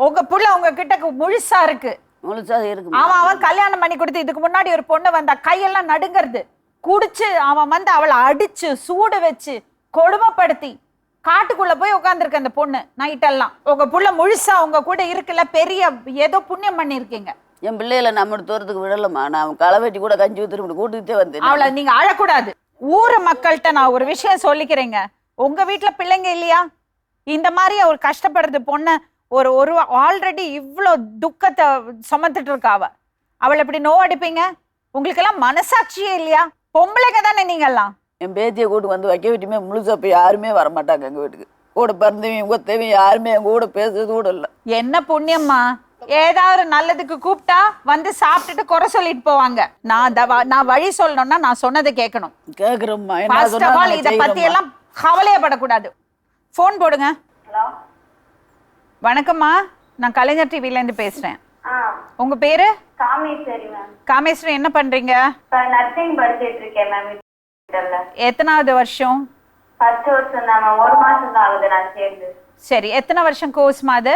உங்க புள்ள உங்ககிட்ட முழுசா இருக்கு. முழுசா இருக்கு. அவன் கல்யாணம் பண்ணி கொடுத்து இதுக்கு முன்னாடி ஒரு பொண்ணு வந்தா கையெல்லாம் நடுங்கிறது. குடிச்சு அவன் வந்து அவளை அடிச்சு சூடு வச்சு கொடுமைப்படுத்தி காட்டுக்குள்ள போய் உட்காந்துருக்கு அந்த பொண்ணு நைட்டெல்லாம். உங்க புள்ள முழுசா உங்க கூட இருக்குல்ல, பெரிய ஏதோ புண்ணியம் பண்ணிருக்கீங்க. என் பிள்ளைகளை நம்ம தூரத்துக்கு விடலமா, நான் களை வெட்டி கூட கஞ்சி ஊத்துட்டு கூட்டிகிட்டே வந்தேன். அவளை நீங்க அழக்கூடாது. ஊர் மக்கள்கிட்ட நான் ஒரு விஷயம் சொல்லிக்கிறேங்க. உங்க வீட்டுல பிள்ளைங்க இல்லையா? இந்த மாதிரி ஒரு கஷ்டப்படுறது பொண்ணு ஒரு ஆல்ரெடி இவ்வளோ துக்கத்தை சுமந்துட்டு இருக்கா. அவளை இப்படி நோவடிப்பீங்க? உங்களுக்கு எல்லாம் மனசாட்சியே இல்லையா? பொம்பளைங்க தானே நீங்க எல்லாம். என் பேத்தியை கூட்டு வந்து வைக்க வீட்டுமே முழுசா போய் யாருமே வரமாட்டாங்க எங்க வீட்டுக்கு. கூட பிறந்தவங்க கொத்தவங்க யாருமே எங்க கூட பேசுறது கூட இல்லை. என்ன புண்ணியம்மா, ஏதாவது நல்லதுக்கு கூப்பிட்டா வந்து சாப்பிட்டுட்டு குறை சொல்லிட்டு போவாங்க. நான் வழி சொல்லணும்னா நான் சொன்னதை கேட்கணும். கேக்குறோம்மா. இதை பத்தி எல்லாம் கவலையப்படக்கூடாது. போன் போடுங்க. வணக்கம்மா, நான் கலைஞர் டிவில இருந்து பேசுறேன். உங்க பேரு? காமேஸ்வரி மேம். காமேஸ்வரி, என்ன பண்றீங்க? நர்சிங் படிச்சிட்டு இருக்கேன் மேம். எத்தனாவது வருஷம்? 10 வருஷம் தான் மேம். 1 மாசம் தான் ஆகுது நான் சேர்ந்து. சரி, எத்தனை வருஷம் கோர்ஸ்மா அது?